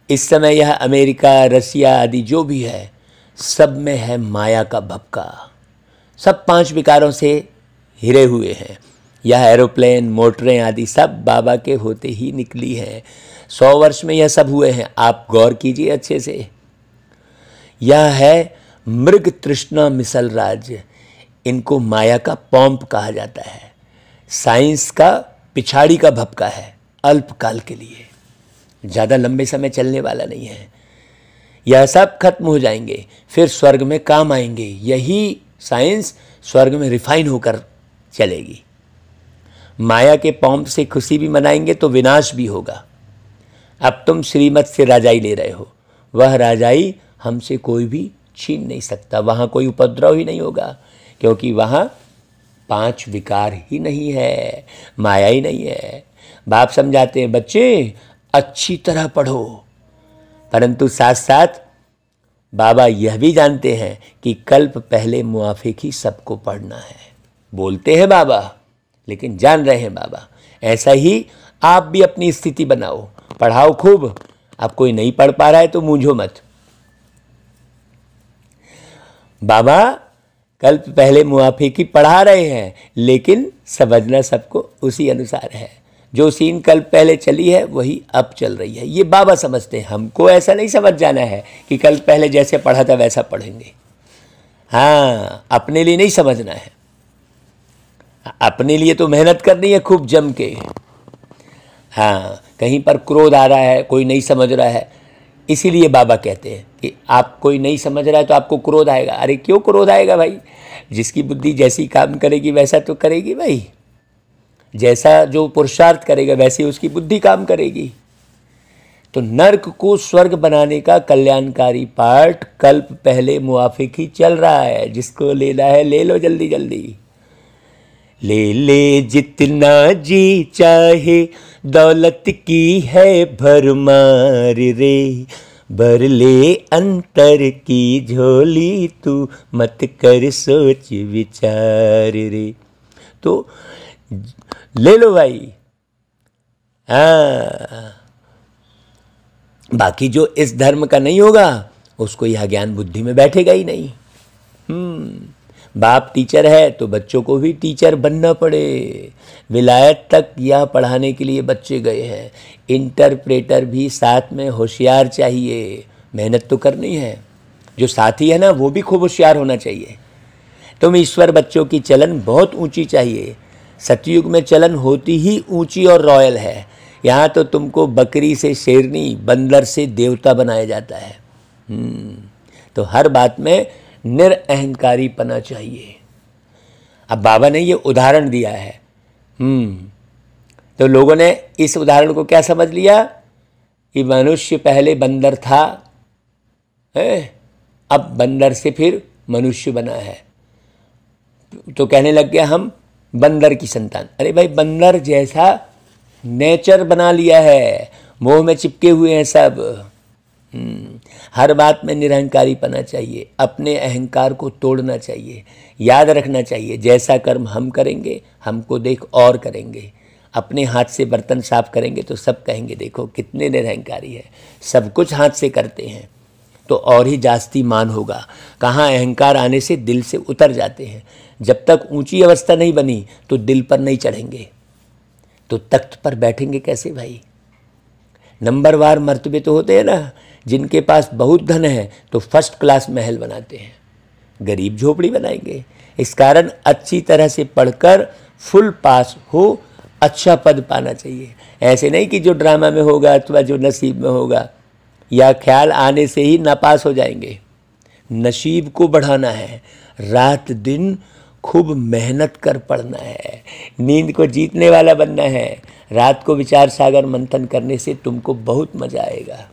इस समय यह अमेरिका, रसिया आदि जो भी है, सब में है माया का भपका। सब 5 विकारों से हिरे हुए हैं। यह एरोप्लेन, मोटरें आदि सब बाबा के होते ही निकली हैं। 100 वर्ष में यह सब हुए हैं। आप गौर कीजिए अच्छे से। यह है मृग तृष्णा मिसल राज्य। इनको माया का पॉम्प कहा जाता है। साइंस का पिछाड़ी का भपका है, अल्पकाल के लिए, ज़्यादा लंबे समय चलने वाला नहीं है। यह सब खत्म हो जाएंगे, फिर स्वर्ग में काम आएंगे। यही साइंस स्वर्ग में रिफाइन होकर चलेगी। माया के पॉम्प से खुशी भी मनाएंगे तो विनाश भी होगा। अब तुम श्रीमत से राजाई ले रहे हो, वह राजाई हमसे कोई भी छीन नहीं सकता। वहाँ कोई उपद्रव ही नहीं होगा, क्योंकि वहाँ 5 विकार ही नहीं है, माया ही नहीं है। बाप समझाते हैं बच्चे अच्छी तरह पढ़ो, परंतु साथ साथ बाबा यह भी जानते हैं कि कल्प पहले मुआफिक ही सबको पढ़ना है। बोलते हैं बाबा, लेकिन जान रहे हैं बाबा। ऐसा ही आप भी अपनी स्थिति बनाओ, पढ़ाओ खूब। अब कोई नहीं पढ़ पा रहा है तो मूंझो मत। बाबा कल्प पहले मुआफिक ही पढ़ा रहे हैं, लेकिन समझना सबको उसी अनुसार है। जो सीन कल्प पहले चली है वही अब चल रही है, ये बाबा समझते हैं। हमको ऐसा नहीं समझ जाना है कि कल्प पहले जैसे पढ़ा था वैसा पढ़ेंगे। हाँ, अपने लिए नहीं समझना है। अपने लिए तो मेहनत करनी है खूब जम के। हाँ, कहीं पर क्रोध आ रहा है, कोई नहीं समझ रहा है, इसीलिए बाबा कहते हैं कि आप कोई नहीं समझ रहा है तो आपको क्रोध आएगा। अरे क्यों क्रोध आएगा भाई? जिसकी बुद्धि जैसी काम करेगी वैसा तो करेगी भाई। जैसा जो पुरुषार्थ करेगा वैसी उसकी बुद्धि काम करेगी। तो नर्क को स्वर्ग बनाने का कल्याणकारी पाठ कल्प पहले मुआफिक ही चल रहा है। जिसको लेना है ले लो जल्दी जल्दी। ले ले जितना जी चाहे, दौलत की है भरमार रे, भर ले अंतर की झोली, तू मत कर सोच विचार रे। तो ले लो भाई। हाँ, बाकी जो इस धर्म का नहीं होगा उसको यह ज्ञान बुद्धि में बैठेगा ही नहीं। बाप टीचर है तो बच्चों को भी टीचर बनना पड़े। विलायत तक यह पढ़ाने के लिए बच्चे गए हैं। इंटरप्रेटर भी साथ में होशियार चाहिए, मेहनत तो करनी है। जो साथी है ना वो भी खूब होशियार होना चाहिए। तुम ईश्वर बच्चों की चलन बहुत ऊंची चाहिए। सतयुग में चलन होती ही ऊंची और रॉयल है। यहाँ तो तुमको बकरी से शेरनी, बंदर से देवता बनाया जाता है। तो हर बात में निरअहंकारी पना चाहिए। अब बाबा ने ये उदाहरण दिया है। तो लोगों ने इस उदाहरण को क्या समझ लिया कि मनुष्य पहले बंदर था, अब बंदर से फिर मनुष्य बना है, तो कहने लग गया हम बंदर की संतान। अरे भाई, बंदर जैसा नेचर बना लिया है, मोह में चिपके हुए हैं सब। हर बात में निरहंकारी पना चाहिए। अपने अहंकार को तोड़ना चाहिए। याद रखना चाहिए जैसा कर्म हम करेंगे हमको देख और करेंगे। अपने हाथ से बर्तन साफ करेंगे तो सब कहेंगे देखो कितने निरहंकारी है। सब कुछ हाथ से करते हैं तो और ही जास्ती मान होगा। कहाँ अहंकार आने से दिल से उतर जाते हैं। जब तक ऊंची अवस्था नहीं बनी तो दिल पर नहीं चढ़ेंगे, तो तख्त पर बैठेंगे कैसे भाई? नंबरवार मर्तबे तो होते हैं ना। जिनके पास बहुत धन है तो फर्स्ट क्लास महल बनाते हैं, गरीब झोपड़ी बनाएंगे। इस कारण अच्छी तरह से पढ़कर फुल पास हो, अच्छा पद पाना चाहिए। ऐसे नहीं कि जो ड्रामा में होगा अथवा जो नसीब में होगा, या ख्याल आने से ही नापास हो जाएंगे। नसीब को बढ़ाना है, रात दिन खूब मेहनत कर पढ़ना है, नींद को जीतने वाला बनना है। रात को विचार सागर मंथन करने से तुमको बहुत मज़ा आएगा।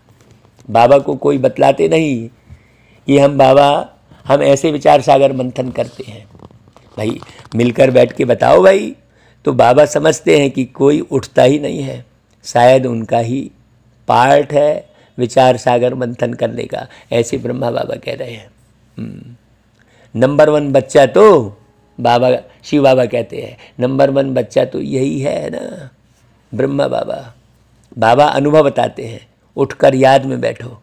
बाबा को कोई बतलाते नहीं कि हम ऐसे विचार सागर मंथन करते हैं। भाई मिलकर बैठ के बताओ भाई, तो बाबा समझते हैं कि कोई उठता ही नहीं है, शायद उनका ही पार्ट है विचार सागर मंथन करने का। ऐसे ब्रह्मा बाबा कह रहे हैं। नंबर 1 बच्चा तो बाबा, शिव बाबा कहते हैं नंबर 1 बच्चा तो यही है ना, ब्रह्मा बाबा। बाबा अनुभव बताते हैं, उठकर याद में बैठो।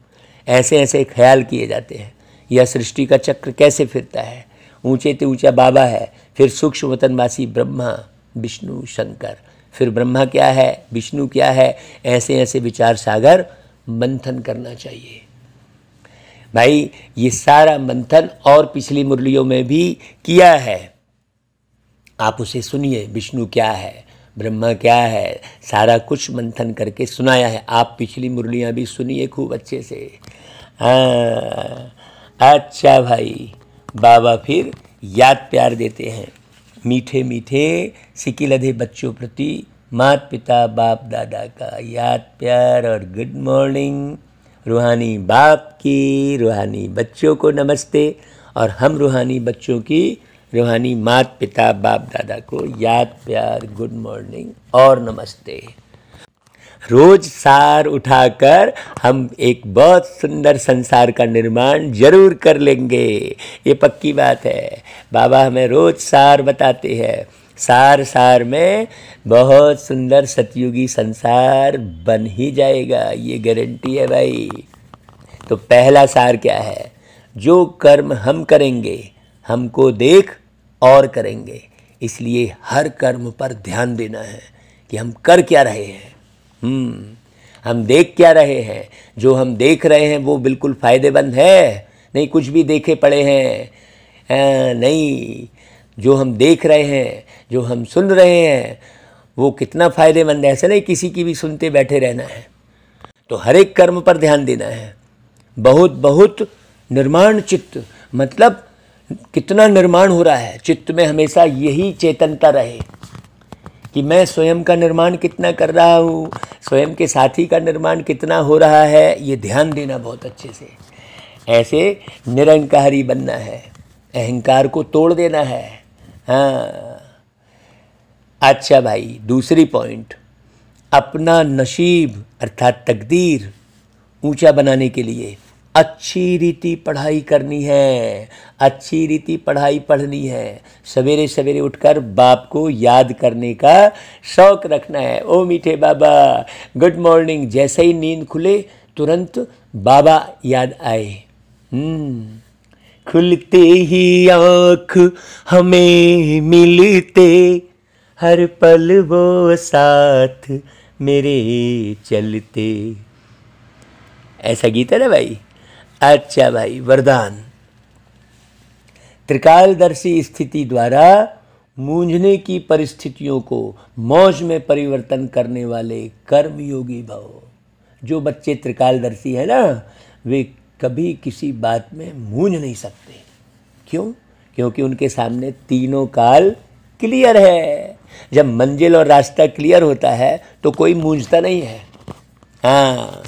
ऐसे ऐसे ख्याल किए जाते हैं, यह सृष्टि का चक्र कैसे फिरता है। ऊंचे से ऊंचा बाबा है, फिर सूक्ष्म वतनवासी ब्रह्मा, विष्णु, शंकर, फिर ब्रह्मा क्या है, विष्णु क्या है। ऐसे ऐसे विचार सागर मंथन करना चाहिए भाई। ये सारा मंथन और पिछली मुरलियों में भी किया है, आप उसे सुनिए। विष्णु क्या है, ब्रह्मा क्या है, सारा कुछ मंथन करके सुनाया है। आप पिछली मुरलियाँ भी सुनिए खूब अच्छे से। हाँ, अच्छा भाई। बाबा फिर याद प्यार देते हैं, मीठे मीठे सिकी लधे बच्चों प्रति माता पिता बाप दादा का याद प्यार और गुड मॉर्निंग। रूहानी बाप की रूहानी बच्चों को नमस्ते, और हम रूहानी बच्चों की रूहानी माता पिता बाप दादा को याद प्यार गुड मॉर्निंग और नमस्ते। रोज सार उठाकर हम एक बहुत सुंदर संसार का निर्माण जरूर कर लेंगे, ये पक्की बात है। बाबा हमें रोज सार बताते हैं, सार सार में बहुत सुंदर सतयुगी संसार बन ही जाएगा, ये गारंटी है भाई। तो पहला सार क्या है? जो कर्म हम करेंगे हमको देख और करेंगे, इसलिए हर कर्म पर ध्यान देना है कि हम कर क्या रहे हैं, हम देख क्या रहे हैं। जो हम देख रहे हैं वो बिल्कुल फ़ायदेमंद है? नहीं, कुछ भी देखे पड़े हैं नहीं। जो हम देख रहे हैं, जो हम सुन रहे हैं, वो कितना फ़ायदेमंद है। ऐसा नहीं किसी की भी सुनते बैठे रहना है। तो हर एक कर्म पर ध्यान देना है। बहुत बहुत निर्माण चित्त, मतलब कितना निर्माण हो रहा है चित्त में, हमेशा यही चेतनता रहे कि मैं स्वयं का निर्माण कितना कर रहा हूँ, स्वयं के साथी का निर्माण कितना हो रहा है, ये ध्यान देना बहुत अच्छे से। ऐसे निरंकारी बनना है, अहंकार को तोड़ देना है। हाँ, अच्छा भाई, दूसरी पॉइंट, अपना नसीब अर्थात तकदीर ऊंचा बनाने के लिए अच्छी रीति पढ़ाई करनी है, अच्छी रीति पढ़ाई पढ़नी है। सवेरे सवेरे उठकर बाप को याद करने का शौक़ रखना है। ओ मीठे बाबा गुड मॉर्निंग, जैसे ही नींद खुले तुरंत बाबा याद आए। खुलते ही आँख हमें मिलते, हर पल वो साथ मेरे चलते। ऐसा गीत है ना भाई। अच्छा भाई, वरदान, त्रिकालदर्शी स्थिति द्वारा मूंझने की परिस्थितियों को मौज में परिवर्तन करने वाले कर्मयोगी भव। जो बच्चे त्रिकालदर्शी है ना, वे कभी किसी बात में मूंझ नहीं सकते। क्यों? क्योंकि उनके सामने तीनों काल क्लियर है। जब मंजिल और रास्ता क्लियर होता है तो कोई मूंझता नहीं है। हाँ,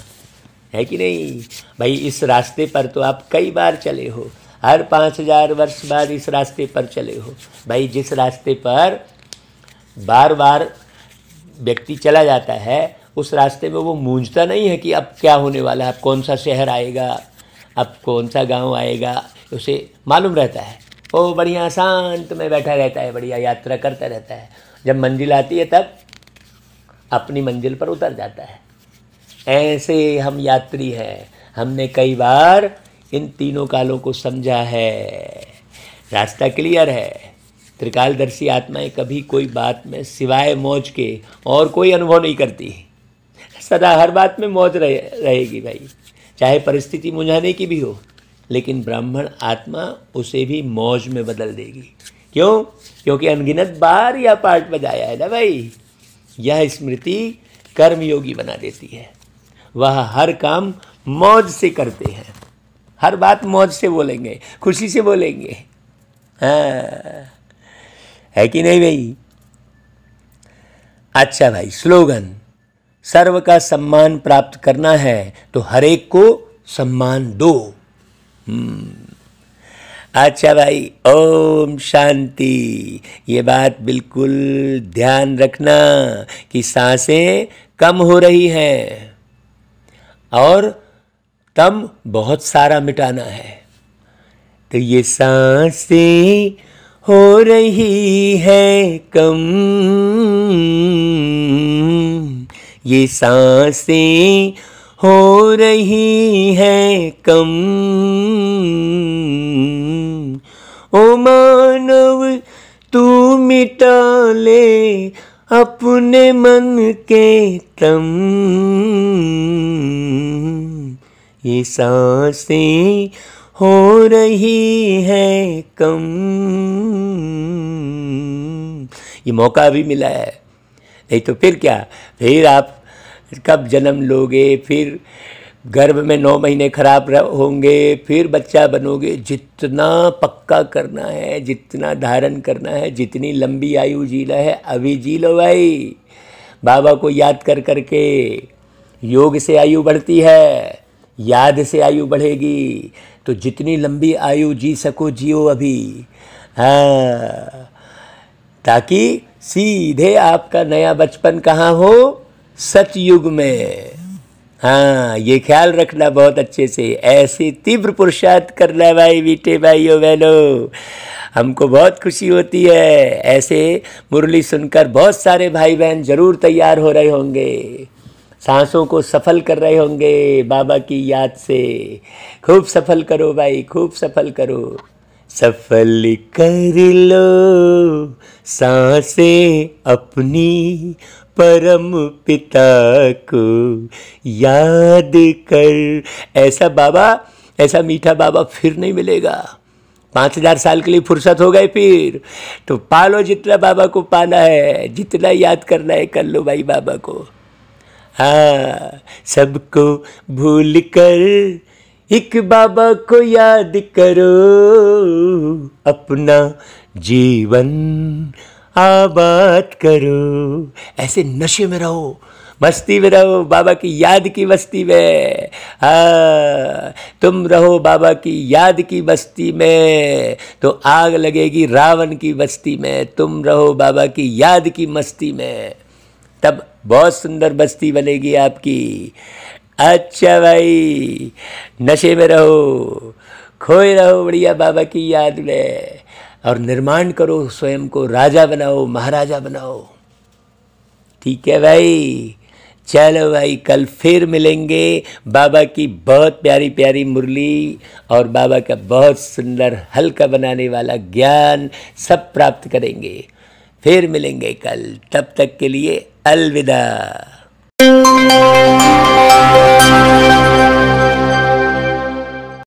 है कि नहीं भाई? इस रास्ते पर तो आप कई बार चले हो, हर 5000 वर्ष बाद इस रास्ते पर चले हो भाई। जिस रास्ते पर बार बार व्यक्ति चला जाता है, उस रास्ते में वो मूंझता नहीं है कि अब क्या होने वाला है, अब कौन सा शहर आएगा, अब कौन सा गांव आएगा। उसे मालूम रहता है, वो बढ़िया शांत में बैठा रहता है, बढ़िया यात्रा करता रहता है। जब मंजिल आती है तब अपनी मंजिल पर उतर जाता है। ऐसे हम यात्री हैं, हमने कई बार इन तीनों कालों को समझा है, रास्ता क्लियर है। त्रिकालदर्शी आत्माएं कभी कोई बात में सिवाय मौज के और कोई अनुभव नहीं करती। सदा हर बात में मौज रहेगी भाई, चाहे परिस्थिति मुझाने की भी हो, लेकिन ब्राह्मण आत्मा उसे भी मौज में बदल देगी। क्यों? क्योंकि अनगिनत बार यह पाठ बजाया है ना भाई। यह स्मृति कर्मयोगी बना देती है। वह हर काम मौज से करते हैं, हर बात मौज से बोलेंगे, खुशी से बोलेंगे। हाँ, है कि नहीं भाई? अच्छा भाई, स्लोगन, सर्व का सम्मान प्राप्त करना है तो हर एक को सम्मान दो। अच्छा भाई, ओम शांति। ये बात बिल्कुल ध्यान रखना कि सांसें कम हो रही हैं और तम बहुत सारा मिटाना है। तो ये सांसें हो रही है कम, ये सांसें हो रही है कम। ओ मानव तू मिटा ले अपने मन के तम, ये सांसें हो रही है कम। ये मौका भी मिला है, नहीं तो फिर क्या, फिर आप कब जन्म लोगे, फिर गर्भ में 9 महीने खराब होंगे, फिर बच्चा बनोगे। जितना पक्का करना है, जितना धारण करना है, जितनी लंबी आयु जीना है अभी जी लो भाई। बाबा को याद कर करके योग से आयु बढ़ती है, याद से आयु बढ़ेगी। तो जितनी लंबी आयु जी सको जियो अभी। हाँ, ताकि सीधे आपका नया बचपन कहाँ हो, सतयुग में। हाँ, ये ख्याल रखना बहुत अच्छे से। ऐसे तीव्र पुरुषार्थ करना भाई, बेटे भाइयों बहनों, हमको बहुत खुशी होती है। ऐसे मुरली सुनकर बहुत सारे भाई बहन जरूर तैयार हो रहे होंगे, सांसों को सफल कर रहे होंगे बाबा की याद से। खूब सफल करो भाई, खूब सफल करो। सफल कर लो सांसें अपनी, परम पिता को याद कर। ऐसा बाबा, ऐसा मीठा बाबा फिर नहीं मिलेगा। 5000 साल के लिए फुर्सत हो गए फिर तो पालो, जितना बाबा को पाना है, जितना याद करना है कर लो भाई बाबा को। हाँ, सबको भूल कर एक बाबा को याद करो, अपना जीवन आबाद करो। ऐसे नशे में रहो, मस्ती में रहो, बाबा की याद की बस्ती में। हाँ, तुम रहो बाबा की याद की बस्ती में तो आग लगेगी रावण की बस्ती में। तुम रहो बाबा की याद की मस्ती में, तब बहुत सुंदर बस्ती बनेगी आपकी। अच्छा भाई, नशे में रहो, खोए रहो बढ़िया बाबा की याद में, और निर्माण करो, स्वयं को राजा बनाओ, महाराजा बनाओ। ठीक है भाई, चलो भाई, कल फिर मिलेंगे। बाबा की बहुत प्यारी प्यारी मुरली और बाबा का बहुत सुंदर हल्का बनाने वाला ज्ञान सब प्राप्त करेंगे। फिर मिलेंगे कल, तब तक के लिए अलविदा।